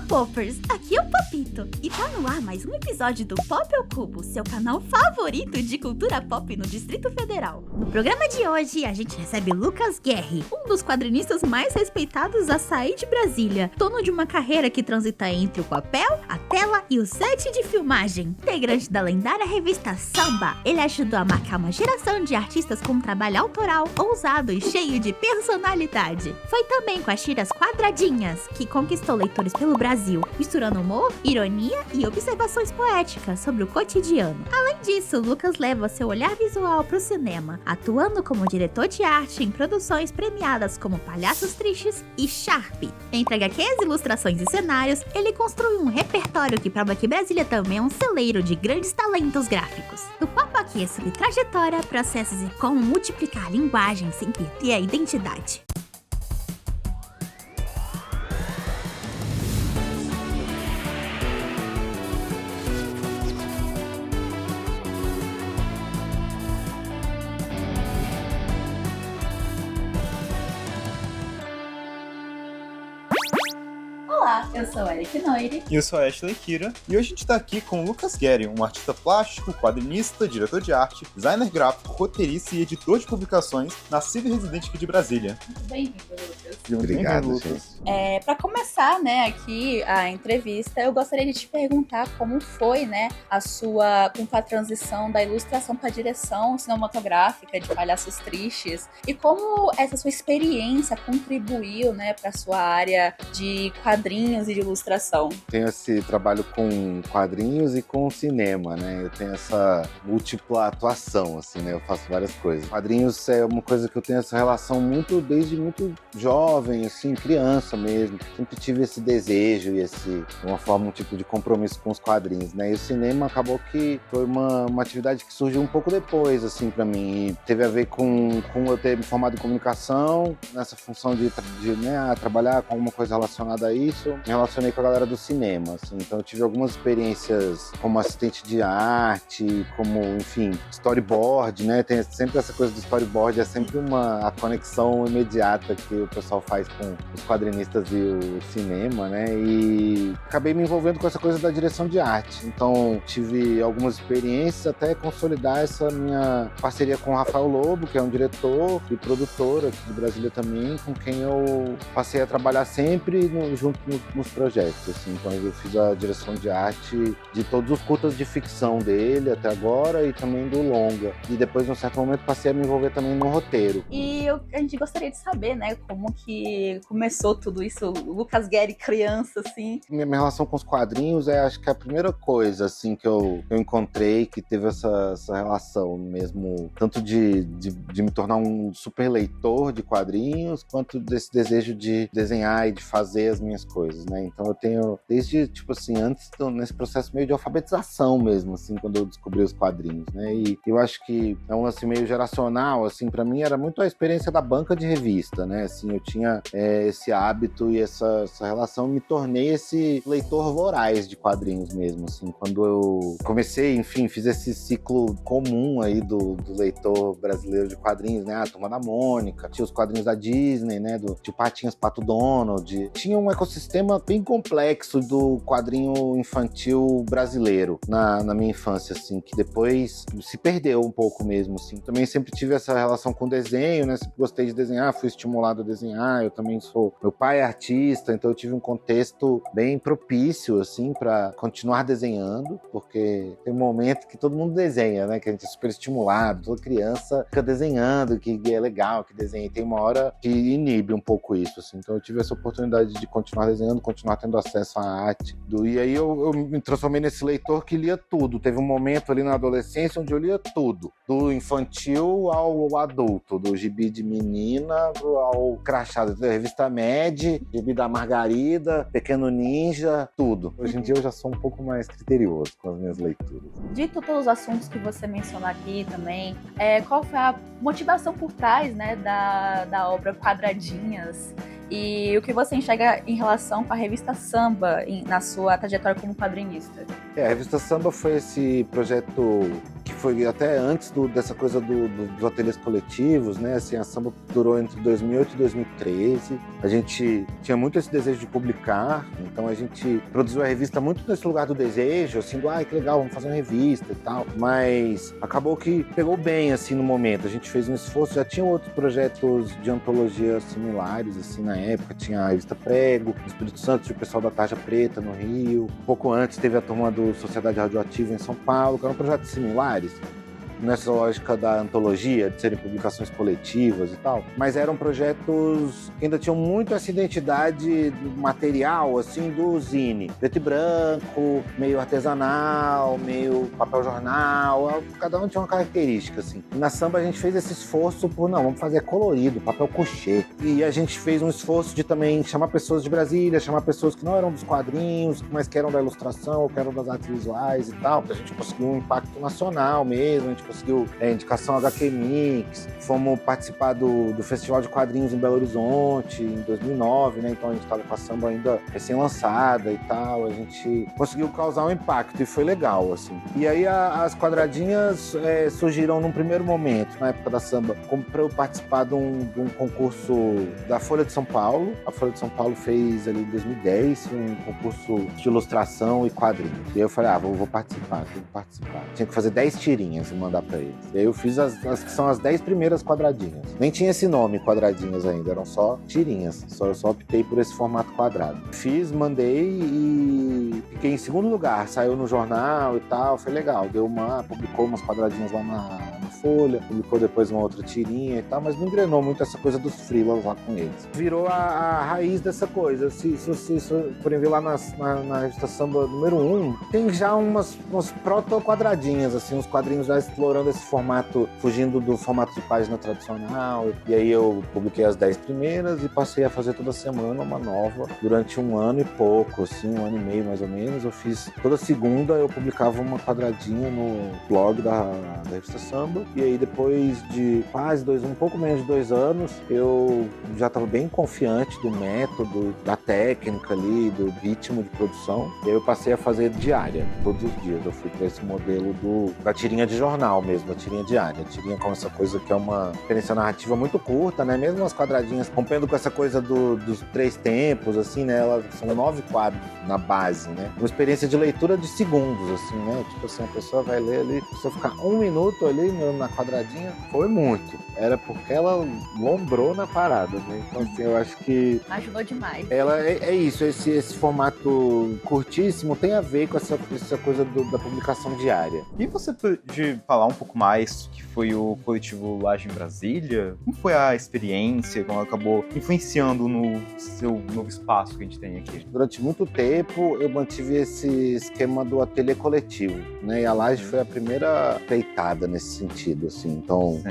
Poppers, aqui é o Popito e tá no ar mais um episódio do Pop ao Cubo, seu canal favorito de cultura pop no Distrito Federal. No programa de hoje, a gente recebe Lucas Guerri, um dos quadrinistas mais respeitados a sair de Brasília, dono de uma carreira que transita entre o papel, a tela e o set de filmagem. Integrante da lendária revista Samba, ele ajudou a marcar uma geração de artistas com um trabalho autoral, ousado e cheio de personalidade. Foi também com as tiras Quadradinhas que conquistou leitores pelo Brasil, misturando humor, ironia e observações poéticas sobre o cotidiano. Além disso, Lucas leva seu olhar visual para o cinema, atuando como diretor de arte em produções premiadas como Palhaços Tristes e Sharp. Entre HQs, ilustrações e cenários, ele construiu um repertório que prova que Brasília também é um celeiro de grandes talentos gráficos. O papo aqui é sobre trajetória, processos e como multiplicar linguagem sem perder a identidade. Olá, eu sou Eric Noire. E eu sou a Ashley Kira. E hoje a gente está aqui com o Lucas Guerri, um artista plástico, quadrinista, diretor de arte, designer gráfico, roteirista e editor de publicações, nascido e residente aqui de Brasília. Muito bem-vindo, Lucas. Obrigado, Lucas. Para começar, aqui a entrevista, eu gostaria de te perguntar como foi, a sua transição da ilustração para a direção cinematográfica de Palhaços Tristes e como essa sua experiência contribuiu, para a sua área de quadrinhos e de ilustração. Tenho esse trabalho com quadrinhos e com cinema, Eu tenho essa múltipla atuação, Eu faço várias coisas. Quadrinhos é uma coisa que eu tenho essa relação desde muito jovem, criança mesmo. Sempre tive esse desejo e um tipo de compromisso com os quadrinhos, E o cinema acabou que foi uma atividade que surgiu um pouco depois, pra mim. E teve a ver com eu ter me formado em comunicação, nessa função de trabalhar com alguma coisa relacionada a isso. Me relacionei com a galera do cinema, Então eu tive algumas experiências como assistente de arte, como, storyboard, Tem sempre essa coisa do storyboard, é sempre a conexão imediata que o pessoal faz com os quadrinistas e o cinema, E acabei me envolvendo com essa coisa da direção de arte. Então tive algumas experiências até consolidar essa minha parceria com o Rafael Lobo, que é um diretor e produtor aqui de Brasília também, com quem eu passei a trabalhar sempre junto nos projetos, Então eu fiz a direção de arte de todos os curtas de ficção dele até agora e também do longa. E depois, num certo momento, passei a me envolver também no roteiro. E a gente gostaria de saber, como que começou tudo isso, o Lucas Guerri criança, Minha relação com os quadrinhos acho que é a primeira coisa, que eu encontrei que teve essa relação mesmo, tanto de me tornar um super leitor de quadrinhos, quanto desse desejo de desenhar e de fazer as minhas coisas, Então eu tenho, desde, antes, nesse processo meio de alfabetização mesmo, quando eu descobri os quadrinhos, E eu acho que é um lance meio geracional, pra mim era muito a experiência da banca de revista, eu tinha esse hábito e essa relação, me tornei esse leitor voraz de quadrinhos mesmo, quando eu comecei, fiz esse ciclo comum aí do leitor brasileiro de quadrinhos, a Turma da Mônica, tinha os quadrinhos da Disney, do Tio Patinhas, Pato Donald, tinha um ecossistema bem complexo do quadrinho infantil brasileiro na minha infância, que depois se perdeu um pouco mesmo, Também sempre tive essa relação com desenho, Sempre gostei de desenhar, fui estimulado a desenhar, eu também meu pai é artista, então eu tive um contexto bem propício, para continuar desenhando, porque tem um momento que todo mundo desenha, que a gente é super estimulado, toda criança fica desenhando, que é legal, que desenha, e tem uma hora que inibe um pouco isso, Então eu tive essa oportunidade de continuar desenhando, continuar tendo acesso à arte. E aí eu me transformei nesse leitor que lia tudo. Teve um momento ali na adolescência onde eu lia tudo. Do infantil ao adulto, do gibi de menina ao crachado, da revista Mad, gibi da Margarida, Pequeno Ninja, tudo. Hoje em dia eu já sou um pouco mais criterioso com as minhas leituras. Dito todos os assuntos que você mencionou aqui também, qual foi a motivação por trás, da obra Quadradinhas? E o que você enxerga em relação com a revista Samba na sua trajetória como quadrinista? A revista Samba foi esse projeto que foi até antes dessa coisa dos ateliês coletivos, né? Assim, a samba durou entre 2008 e 2013. A gente tinha muito esse desejo de publicar, então a gente produziu a revista muito nesse lugar do desejo, assim, que legal, vamos fazer uma revista e tal. Mas acabou que pegou bem, assim, no momento. A gente fez um esforço, já tinha outros projetos de antologia similares, assim, na época. Tinha a revista Prego, no Espírito Santo, tinha o pessoal da Tarja Preta, no Rio. Um pouco antes teve a turma do Sociedade Radioativa em São Paulo, que eram projetos similares, nessa lógica da antologia, de serem publicações coletivas e tal, mas eram projetos que ainda tinham muito essa identidade material, assim, do zine. Preto e branco, meio artesanal, meio papel jornal, cada um tinha uma característica, assim. E na samba a gente fez esse esforço por, não, vamos fazer colorido, papel couché. E a gente fez um esforço de também chamar pessoas de Brasília, chamar pessoas que não eram dos quadrinhos, mas que eram da ilustração, ou que eram das artes visuais e tal. A gente conseguiu um impacto nacional mesmo, a gente conseguiu indicação HQ Mix, fomos participar do Festival de Quadrinhos em Belo Horizonte em 2009, né? Então a gente estava com a samba ainda recém-lançada e tal, a gente conseguiu causar um impacto e foi legal, assim. E aí as quadradinhas surgiram num primeiro momento, na época da samba, como para eu participar de um concurso da Folha de São Paulo. A Folha de São Paulo fez ali em 2010 um concurso de ilustração e quadrinhos. E aí eu falei, vou participar, tenho que participar. Tinha que fazer 10 tirinhas e mandar pra eles. E aí eu fiz as que são as 10 primeiras quadradinhas. Nem tinha esse nome, quadradinhas ainda, eram só tirinhas. Eu só optei por esse formato quadrado. Fiz, mandei e fiquei em segundo lugar. Saiu no jornal e tal, foi legal. Publicou umas quadradinhas lá na Folha, publicou depois uma outra tirinha e tal, mas não engrenou muito essa coisa dos freelas lá com eles. Virou a raiz dessa coisa. Se vocês forem ver lá na revista Samba número 1, tem já umas proto-quadradinhas, assim, uns quadrinhos já explorando esse formato, fugindo do formato de página tradicional. E aí eu publiquei as 10 primeiras e passei a fazer toda semana uma nova durante um ano e pouco, assim, um ano e meio mais ou menos. Eu fiz toda segunda, eu publicava uma quadradinha no blog da revista Samba. E aí depois de quase um pouco menos de 2 anos, eu já estava bem confiante do método, da técnica ali, do ritmo de produção. E aí eu passei a fazer diária, todos os dias. Eu fui para esse modelo da tirinha de jornal mesmo, a tirinha diária. A tirinha com essa coisa que é uma experiência narrativa muito curta, né? Mesmo as quadradinhas, rompendo com essa coisa dos 3 tempos, assim, né? Elas são 9 quadros na base, né? Uma experiência de leitura de segundos, assim, né? Tipo assim, a pessoa vai ler ali, se eu ficar 1 minuto ali na quadradinha, foi muito. Era porque ela lombrou na parada, né? Então, assim, eu acho que ajudou demais. Ela é isso, esse formato curtíssimo tem a ver com essa coisa da publicação diária. E você pode falar um pouco mais do que foi o coletivo Laje em Brasília? Como foi a experiência, como ela acabou influenciando no seu novo espaço que a gente tem aqui? Durante muito tempo eu mantive esse esquema do ateliê coletivo, né? E a Laje foi a primeira feitada nesse sentido, assim. Então,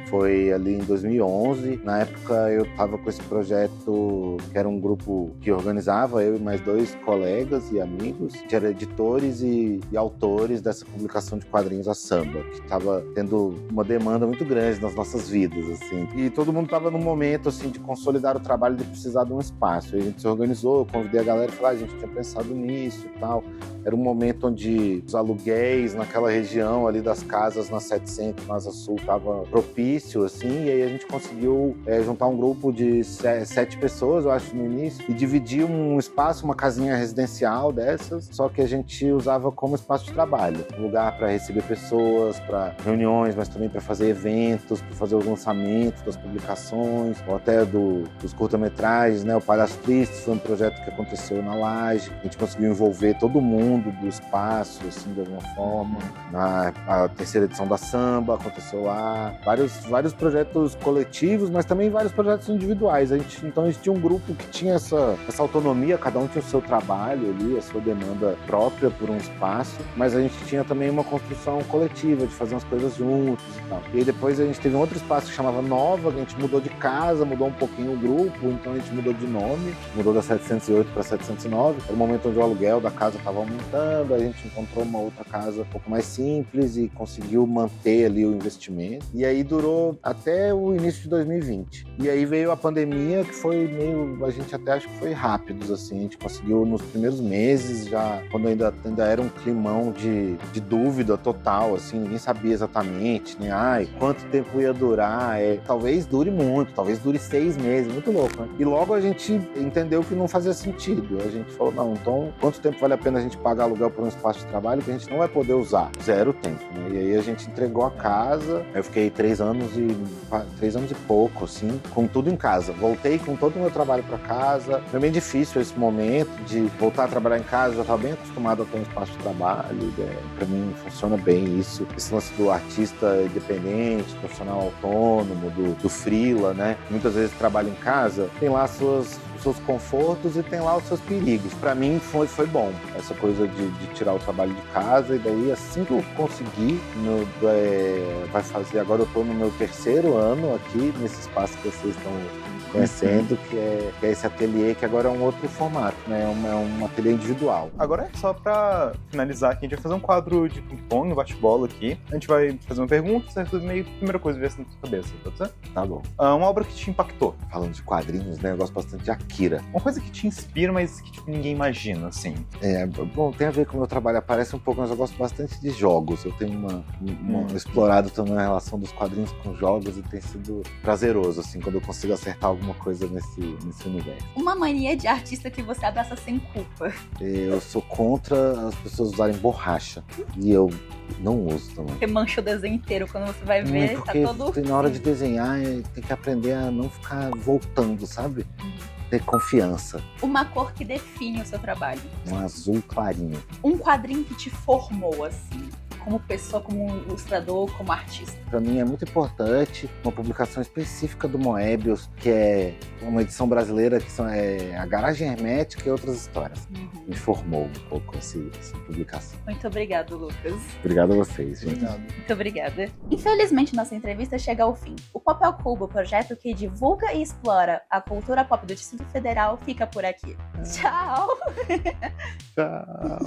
foi ali em 2011. Na época eu estava com esse projeto, que era um grupo que organizava, eu e mais 2 colegas e amigos, que eram editores e autores dessa publicação de quadrinhos A Samba, que estava tendo uma demanda muito grande nas nossas vidas, assim. E todo mundo estava num momento, assim, de consolidar o trabalho, de precisar de um espaço. E a gente se organizou, eu convidei a galera e falei, a gente tinha pensado nisso e tal. Era um momento onde os aluguéis naquela região ali das casas na 700, na Asa Sul, estava propício, assim, e aí a gente conseguiu juntar um grupo de 7 pessoas, eu acho, no início, e dividir um espaço, uma casinha residencial dessas, só que a gente usava como espaço de trabalho. Um lugar para receber pessoas, para reuniões, mas também para fazer eventos, para fazer os lançamentos das publicações, ou até dos curta-metragens, né? O Palhaço Triste foi um projeto que aconteceu na Laje. A gente conseguiu envolver todo mundo do espaço, assim, de alguma forma. A terceira edição da Samba aconteceu lá. Vários projetos coletivos, mas também vários projetos individuais. Então a gente tinha um grupo que tinha essa autonomia, cada um tinha o seu trabalho ali, a sua demanda própria por um espaço, mas a gente tinha também uma construção coletiva, de fazer umas coisas juntos e tal. E aí depois a gente teve um outro espaço que chamava Nova, que a gente mudou de casa, mudou um pouquinho o grupo, então a gente mudou de nome, mudou da 708 para 709. Era o momento onde o aluguel da casa estava aumentando, a gente encontrou uma outra casa um pouco mais simples e conseguiu manter ali o investimento. E aí durou durou até o início de 2020. E aí veio a pandemia, que foi meio, a gente até acho que foi rápido, assim, a gente conseguiu nos primeiros meses, já quando ainda era um climão de dúvida total, assim, ninguém sabia exatamente, né, quanto tempo ia durar, talvez dure muito, talvez dure 6 meses, muito louco, né? E logo a gente entendeu que não fazia sentido, a gente falou, não, então quanto tempo vale a pena a gente pagar aluguel por um espaço de trabalho que a gente não vai poder usar? 0 tempo, né? E aí a gente entregou a casa, eu fiquei 3 anos e pouco, assim, com tudo em casa. Voltei com todo o meu trabalho para casa. Foi bem difícil esse momento de voltar a trabalhar em casa, eu já estava bem acostumado a ter um espaço de trabalho, para mim funciona bem isso. Esse lance do artista independente, profissional autônomo, do freela, né? Muitas vezes trabalha em casa, tem lá os seus confortos e tem lá os seus perigos. Para mim foi bom essa coisa de tirar o trabalho de casa, e daí assim que eu consegui, vai fazer, agora eu tô no meu 3º ano aqui nesse espaço que vocês estão conhecendo, que é esse ateliê, que agora é um outro formato, né? É um ateliê individual. Agora, só pra finalizar aqui, a gente vai fazer um quadro de ping-pong, um bate-bola aqui. A gente vai fazer uma pergunta, certo? Meio primeira coisa que viesse na sua cabeça, pode ser? Tá bom. Uma obra que te impactou. Falando de quadrinhos, né? Eu gosto bastante de Akira. Uma coisa que te inspira, mas que tipo, ninguém imagina, assim. Bom, tem a ver com o meu trabalho, aparece um pouco, mas eu gosto bastante de jogos. Eu tenho explorado também a relação dos quadrinhos com jogos, e tem sido prazeroso, assim, quando eu consigo acertar alguma coisa nesse universo. Uma mania de artista que você abraça sem culpa. Eu sou contra as pessoas usarem borracha. E eu não uso também. Você mancha o desenho inteiro, quando você vai ver, tá todo... Na hora de desenhar, tem que aprender a não ficar voltando, sabe? Ter confiança. Uma cor que define o seu trabalho. Um azul clarinho. Um quadrinho que te formou, assim, como pessoa, como ilustrador, como artista. Para mim é muito importante uma publicação específica do Moebius, que é uma edição brasileira, que a Garagem Hermética e Outras Histórias. Me formou um pouco essa publicação. Muito obrigado, Lucas. Obrigado a vocês, gente. Obrigado. Muito obrigada. Infelizmente, nossa entrevista chega ao fim. O Pop ao Cubo, projeto que divulga e explora a cultura pop do Distrito Federal, fica por aqui. Tchau! Tchau!